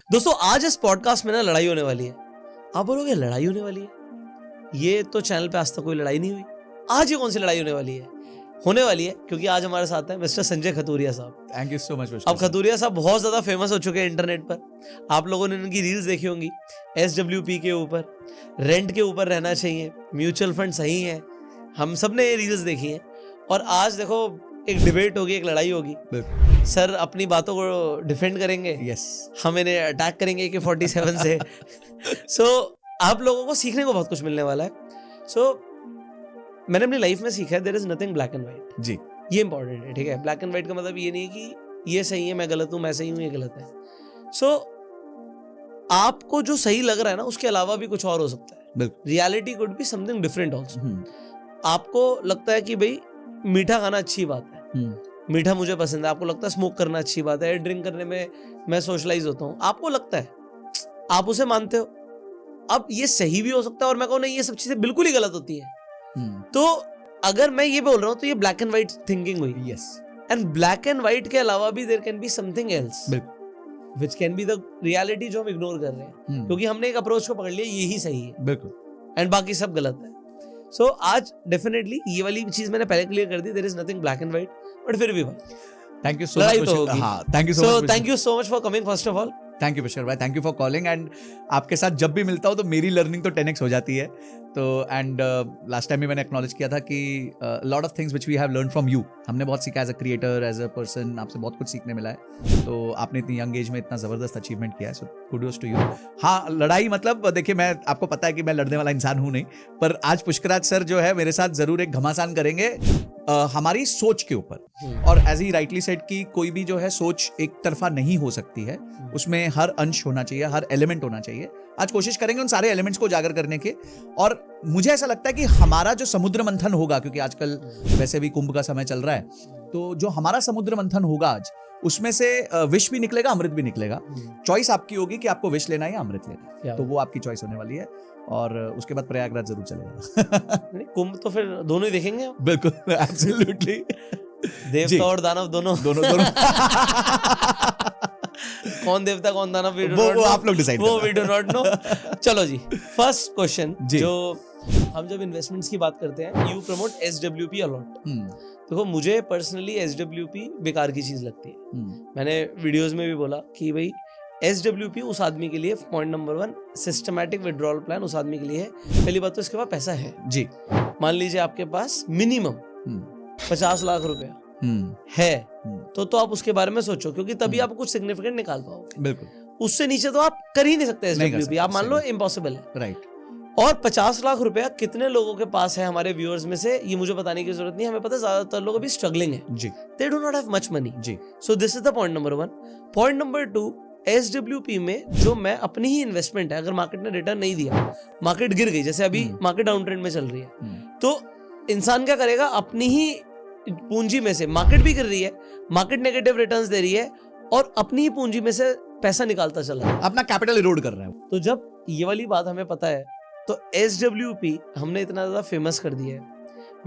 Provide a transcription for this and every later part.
दोस्तों आज इस पॉडकास्ट में ना लड़ाई होने वाली है। आप बोलोगे लड़ाई होने वाली है, ये तो चैनल पे आज तक कोई लड़ाई नहीं हुई, आज ये कौन सी लड़ाई होने वाली है? होने वाली है क्योंकि आज हमारे साथ है मिस्टर संजय खतूरिया साहब। Thank you so much. अब खतूरिया साहब बहुत ज्यादा फेमस हो चुके हैं इंटरनेट पर। आप लोगों ने इनकी रील्स देखी होंगी SWP के ऊपर, रेंट के ऊपर रहना चाहिए, म्यूचुअल फंड सही है, हम सब ने ये रील्स देखी हैं। और आज देखो एक डिबेट होगी, एक लड़ाई होगी। सर अपनी बातों को डिफेंड करेंगे, यस हम इन्हें अटैक करेंगे AK-47 से। सो आप लोगों को सीखने को बहुत कुछ मिलने वाला है। सो मैंने अपनी लाइफ में सीखा है there is nothing black and white. जी, ये इंपॉर्टेंट है, ठीक है। ब्लैक एंड व्हाइट का मतलब ये नहीं है कि ये सही है मैं गलत हूं, मैं सही हूं ये गलत है। सो आपको जो सही लग रहा है ना उसके अलावा भी कुछ और हो सकता है। बिल्कुल। Reality could be something different also. आपको लगता है कि भाई मीठा खाना अच्छी बात है, मीठा मुझे पसंद है, आपको लगता है स्मोक करना अच्छी बात है, ड्रिंक करने में मैं सोशलाइज होता हूँ, आपको लगता है, आप उसे मानते हो। अब ये सही भी हो सकता है और मैं कहूँ नहीं ये सब चीजें बिल्कुल ही गलत होती हैं। तो अगर मैं ये बोल रहा हूँ तो ये ब्लैक एंड व्हाइट थिंकिंग हुई। Yes. And black and white के अलावा भी there can be something else which can be the reality जो हम इग्नोर कर रहे हैं क्योंकि हमने एक अप्रोच को पकड़ लिया यही सही है, बिल्कुल, एंड बाकी सब गलत है। सो आज डेफिनेटली ये वाली चीज मैंने पहले क्लियर कर दी, there is nothing black and white, but फिर भी भाई थैंक यू सो लड़ाई मच। तो होगी। हाँ, thank you so so much. Thank you so much for coming first of all. Thank you Bashar भाई, thank you for calling. And आपके साथ जब भी मिलता हूँ तो मेरी लर्निंग तो 10x हो जाती है। तो एंड लास्ट टाइम भी मैंने एक्नॉलेज किया था कि lot of things which we have learn from you, हमने बहुत सीखा as a creator, as a person, आपसे बहुत कुछ सीखने मिला है। तो आपने इतनी यंग एज में इतना जबरदस्त अचीवमेंट किया है, सो कुडोस टू यू। हाँ, लड़ाई मतलब देखिए, मैं आपको पता है कि मैं लड़ने वाला इंसान हूँ नहीं, पर आज पुष्कराज सर जो है मेरे साथ जरूर एक घमासान करेंगे हमारी सोच के ऊपर। और एज ही राइटली सेड कि कोई भी जो है सोच एक तरफा नहीं हो सकती है, उसमें हर अंश होना चाहिए, हर एलिमेंट होना चाहिए। आज कोशिश करेंगे उन सारे एलिमेंट्स को उजागर करने के। और मुझे ऐसा लगता है कि हमारा जो समुद्र मंथन होगा, क्योंकि आजकल वैसे भी कुंभ का समय चल रहा है, तो जो हमारा समुद्र मंथन होगा आज, उसमें से विष भी निकलेगा, अमृत भी निकलेगा। चॉइस आपकी होगी कि आपको विष लेना है या अमृत लेना है, तो वो आपकी चॉइस होने वाली है। और उसके बाद प्रयागराज जरूर चलेगा। कुंभ तो फिर दोनों ही देखेंगे। बिल्कुल, एब्सोल्युटली। देवता और दानव दोनों कौन देवता कौन दानव वो आप लोग डिसाइड वो वी डू नॉट नो। चलो जी, फर्स्ट क्वेश्चन, जो हम जब इन्वेस्टमेंट्स की बात करते हैं, यू प्रमोट SWP अलॉट। देखो मुझे पर्सनली SWP बेकार की चीज लगती है। मैंने वीडियोस में भी बोला कि भाई SWP उस आदमी के लिए, point number 1, systematic withdrawal plan उस आदमी के लिए है। पहली बात तो इसके पास पैसा है जी। मान लीजिए आपके पास मिनिमम 50 लाख रुपया है, तो आप उसके बारे में सोचो, क्योंकि तभी आप कुछ सिग्निफिकेंट निकाल पाओगे। बिल्कुल, उससे नीचे तो आप कर ही नहीं सकते SWP, आप मान लो इम्पॉसिबल है, राइट। और 50 लाख रुपया कितने लोगों के पास है हमारे व्यूअर्स में से, ये मुझे बताने की जरूरत नहीं, हमें पता है ज्यादातर लोग अभी स्ट्रगलिंग है जी, they do not have much money जी। So this is the point number 1। Point number 2, SWP में जो मैं अपनी ही इन्वेस्टमेंट है, अगर मार्केट ने रिटर्न नहीं दिया, मार्केट गिर गई, जैसे अभी मार्केट डाउन ट्रेंड में चल रही है, तो इंसान क्या करेगा, अपनी ही पूंजी में से, मार्केट भी गिर रही है, मार्केट नेगेटिव रिटर्न्स दे रही है, और अपनी ही पूंजी में से पैसा निकालता चला है, अपना कैपिटल इरोड कर रहा है। तो जब ये वाली बात हमें पता है, तो SWP हमने इतना ज्यादा फेमस कर दिया है,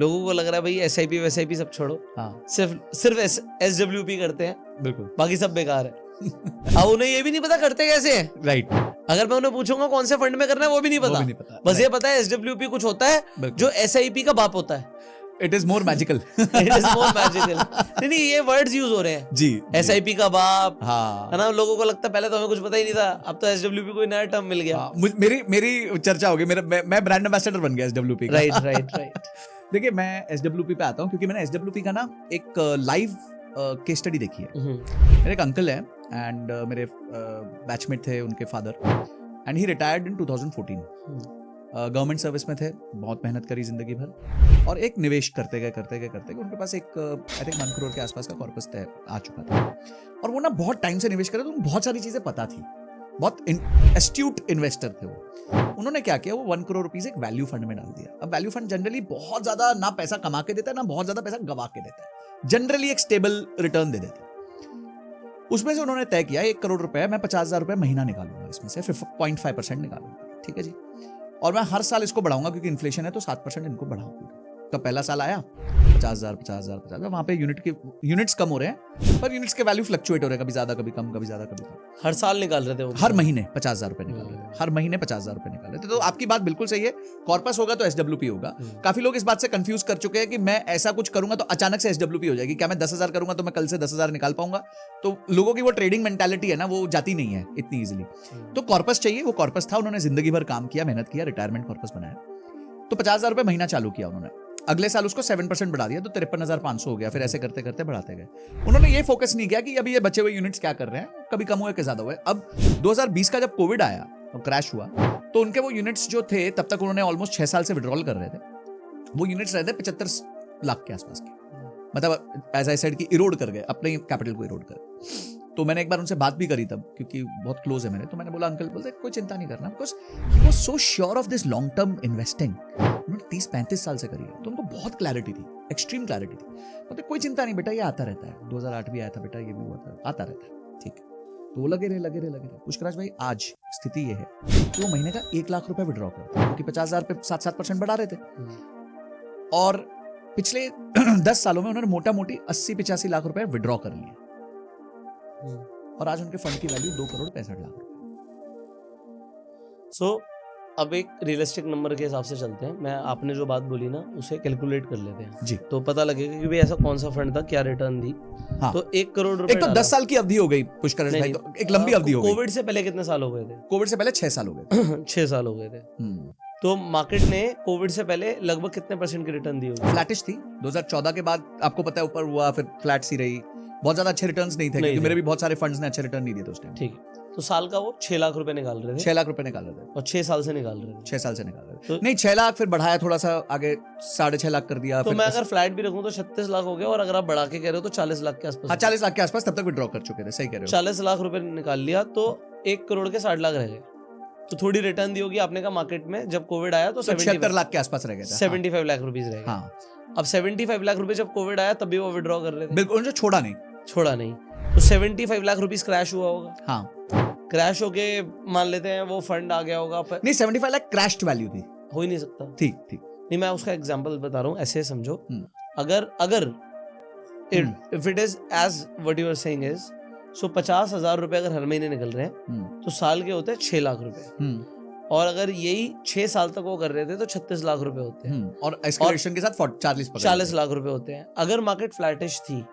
लोगों को लग रहा है भाई SIP वैसाइपी सब छोड़ो, हाँ, सिर्फ SWP करते हैं, बिल्कुल, बाकी सब बेकार है। अब उन्हें ये भी नहीं पता करते कैसे हैं, राइट। अगर मैं उन्हें पूछूंगा कौन से फंड में करना है, वो भी नहीं पता, बस ये पता है SWP कुछ होता है जो SIP का बाप होता है। It is more magical. It is more magical. नहीं, ये वर्ड्स यूज हो रहे हैं जी, SIP का बाप, हाँ, है ना। लोगों को लगता है पहले तो हमें कुछ पता ही नहीं था, अब तो SWP को नया टर्म मिल गया। हाँ, मेरी चर्चा हो गई, मैं ब्रांड एम्बेसडर बन गया SWP का। राइट। देखिए, मैं SWP पे आता हूँ क्योंकि मैंने SWP का ना एक लाइव केस स्टडी देखी है। मेरे एक अंकल है, एंड मेरे बैचमेट थे, उनके father, and he retired in 2014। Government service में थे, बहुत मेहनत करी जिंदगी भर, और एक निवेश करते गए उनके पास एक आई थिंक 1 करोड़ के आसपास का कॉर्पस आ चुका था। और वो ना बहुत टाइम से निवेश करे, तो उनको बहुत सारी चीजें पता थी, बहुत एस्ट्यूट इन्वेस्टर थे वो। उन्होंने क्या किया, वो 1 करोड़ रुपीस एक वैल्यू फंड में डाल दिया। अब वैल्यू फंड जनरली बहुत ज्यादा ना पैसा कमा के देता है, ना बहुत ज्यादा पैसा गवा के देता है, जनरली एक स्टेबल रिटर्न दे देता है। उसमें से उन्होंने तय किया 1 करोड़ रुपए मैं 50,000 रुपए महीना निकालूंगा, इसमें से 0.5% निकालूंगा, ठीक है जी, और मैं हर साल इसको बढ़ाऊंगा क्योंकि इन्फ्लेशन है, तो 7% इनको बढ़ाऊंगा। तो पहला साल आया 50,000 वहाँ पे यूनिट्स कम हो रहे हैं, पर यूनिट्स के वैल्यू फ्लक्चुएट हो रहे हैं, कभी ज्यादा कभी कम, कभी ज्यादा कभी कम। हर साल निकाल रहे थे वो, हर महीने 50,000 रुपए निकाल रहे थे, हर महीने 50,000 रुपए निकाल रहे थे। तो आपकी बात बिल्कुल सही है, कॉर्पस होगा तो SWP होगा। काफी लोग इस बात से कंफ्यूज कर चुके हैं कि मैं ऐसा कुछ करूंगा तो अचानक से SWP हो जाएगी, क्या मैं 10,000 करूंगा तो मैं कल से 10,000 निकाल पाऊंगा? तो लोगों की वो ट्रेडिंग मेंटालिटी है ना, वो जाती नहीं है इतनी इजीली। तो कॉर्पस चाहिए, वो कॉर्पस था, उन्होंने जिंदगी भर काम किया, मेहनत किया, रिटायरमेंट कॉर्पस बनाया। तो 50,000 रुपए महीना चालू किया उन्होंने, अगले साल उसको 7% बढ़ा दिया तो 53,500 हो गया, फिर ऐसे करते करते बढ़ाते गए। उन्होंने ये फोकस नहीं किया कि अभी ये बचे हुए यूनिट्स क्या कर रहे हैं, कभी कम हुए कि ज्यादा हुए। अब 2020 का जब कोविड आया और क्रैश हुआ, तो उनके वो यूनिट्स जो थे तब तक उन्होंने ऑलमोस्ट 6 साल से विड्रॉल कर रहे थे, वो यूनिट्स रहते 75 लाख के आसपास के, मतलब एज आई सेड कि इरोड कर गए, अपने कैपिटल को इरोड कर। तो मैंने एक बार उनसे बात भी करी तब, क्योंकि बहुत क्लोज है मेरे, तो मैंने बोला अंकल, बोलते कोई चिंता नहीं करना, because he was so sure of this long term investing. उन्होंने 30-35 साल से करी है, तो उनको बहुत क्लैरिटी थी, एक्सट्रीम क्लैरिटी थी। बोलते कोई चिंता नहीं बेटा, ये आता रहता है, 2008 भी आया था बेटा, ये भी हुआ था, आता रहता है, ठीक है। तो वो लगे रहे। पुष्कराज भाई आज स्थिति ये है कि वो महीने का 1 लाख रुपए विड्रॉ करते हैं, क्योंकि 50,000 पे 7% बढ़ा रहे थे, और पिछले 10 सालों में उन्होंने मोटा मोटी 80-85 लाख रुपए विड्रॉ कर लिए, और आज उनके फंड की वैल्यू 2 करोड़ 65 लाख रुपए। सो अब एक रियलिस्टिक नंबर के हिसाब से चलते हैं, मैं आपने जो बात बोली ना उसे कैलकुलेट कर लेते हैं जी, तो पता लगेगा कि भाई ऐसा कौन सा फंड था, क्या रिटर्न दी। हाँ। तो 1 करोड़ रुपए, एक तो 10 साल की अवधि हो गई पुष्कर भाई, तो एक लंबी अवधि हो गई। कोविड से पहले कितने साल हो गए थे? कोविड से पहले 6 साल हो गए 6 साल हो गए थे। तो मार्केट ने कोविड से पहले लगभग कितने % की रिटर्न दी होगी? फ्लैटिश थी। 2014 के बाद आपको पता है ऊपर हुआ, फिर फ्लैट सी रही, बहुत ज्यादा अच्छे रिटर्न्स नहीं थे, क्योंकि मेरे भी बहुत सारे फंड्स ने अच्छे रिटर्न नहीं दिए थे उस टाइम। ठीक है, तो साल का वो 6 लाख रुपए निकाल रहे थे, 6 लाख रुपए निकाल रहे थे, और 6 साल से निकाल रहे थे, 6 साल से निकाल रहे थे। तो नहीं 6 लाख, फिर बढ़ाया थोड़ा सा आगे, 6.5 लाख कर दिया। तो फिर मैं अगर फ्लैट भी रखूं तो 36 लाख हो गया, और अगर आप बढ़ा के कह रहे हो तो 40 लाख के आसपास। हाँ 40 लाख के आसपास तब तक विड्रॉ कर चुके थे, सही कह रहे हो। 40 लाख रुपए निकाल लिया तो 1 करोड़ के 60 लाख रह गए। तो थोड़ी रिटर्न दी होगी आपने कहा मार्केट में, जब कोविड आया तो 76 लाख के आसपास रह गया था। 75 लाख रुपीज रह गए। हाँ। अब 75 लाख रुपए जब कोविड आया तब भी वो विड्रॉ कर रहे थे, बिल्कुल, उन्होंने छोड़ा नहीं। तो 75 लाख रुपीस क्रैश हुआ होगा। हाँ, क्रैश होके मान लेते हैं वो फंड आ गया होगा, नहीं 75 लाख क्रैश्ड वैल्यू थी, हो ही नहीं सकता। ठीक नहीं, मैं उसका एग्जांपल बता रहा हूँ, ऐसे समझो। अगर if it is as what you are saying is, so 50,000 रुपए अगर हर महीने निकल रहे हैं तो साल के होते हैं 6 लाख रुपए, और अगर यही 6 साल तक वो कर रहे थे तो 36 लाख रुपए होते हैं, और एस्केलेशन के साथ 40 लाख रुपए होते हैं। अगर मार्केट फ्लैटिश थी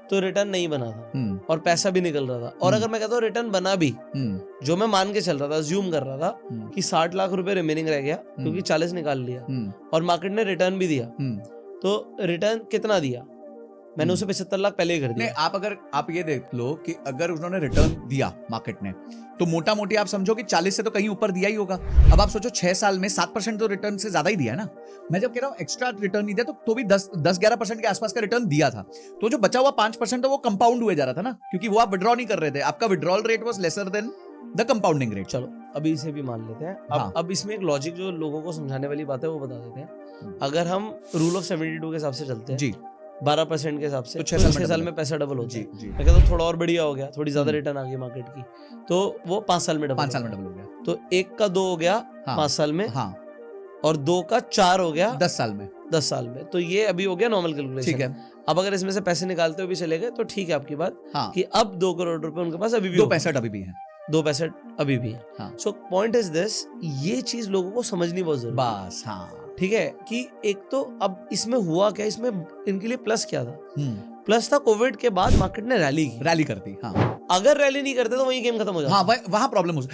तो रिटर्न नहीं बना था, और पैसा भी निकल रहा था। और अगर मैं कहता हूँ रिटर्न बना भी, जो मैं मान के चल रहा था, अज्यूम कर रहा था कि 60 लाख रुपए रिमेनिंग रह गया, क्योंकि 40 निकाल लिया, और मार्केट ने रिटर्न भी दिया, तो रिटर्न कितना दिया? मैंने उसे 75 लाख पहले ही कर दिया। आप ये देख लो कि अगर उन्होंने रिटर्न दिया मार्केट ने, तो मोटा मोटी आप समझो कि 40 से तो कहीं ऊपर दिया ही होगा। अब आप सोचो 6 साल में 7% तो रिटर्न से ज्यादा ही दिया है ना। मैं जब कह रहा हूँ एक्स्ट्रा रिटर्न नहीं दिया, तो भी 10-11% के आसपास का रिटर्न दिया था। तो जो बचा हुआ 5% तो वो कंपाउंड हुए जा रहा था ना, क्योंकि वो आप विड्रॉ नहीं कर रहे थे, आपका withdrawal rate was lesser than the compounding rate. चलो अभी इसे भी मान लेते हैं। अब इसमें एक लॉजिक जो लोगों को समझाने वाली बात है वो बता देते हैं। अगर हम रूल ऑफ 72 के हिसाब से चलते हैं जी, 12% के हिसाब से, तो 6 साल में पैसा डबल होता है। मैं कहता हूँ थोड़ा और बढ़िया हो गया, थोड़ी ज्यादा रिटर्न आ गई मार्केट की, तो वो 5 साल में डबल हो गया। तो 1 का 2 हो गया 5 साल में, और 2 का 4 हो गया 10 साल में। 10 साल में। तो ये अभी हो गया नॉर्मल कैलकुलेशन। ठीक है, अब अगर इसमें से पैसे निकालते हुए भी चले गए तो ठीक है आपकी बात, कि अब 2 करोड़ रुपए उनके पास अभी भी 2% अभी भी है, 2% अभी भी है। सो पॉइंट इज दिस, ये चीज लोगों को समझनी बहुत जरूरी है। बस हाँ, ठीक है, कि एक तो अब इसमें हुआ क्या, इसमें इनके लिए प्लस क्या था? प्लस था कोविड के बाद मार्केट ने रैली कर दी। हाँ, अगर रैली नहीं करते तो वही गेम खत्म हो जाता। हाँ, वहां प्रॉब्लम हो सकती।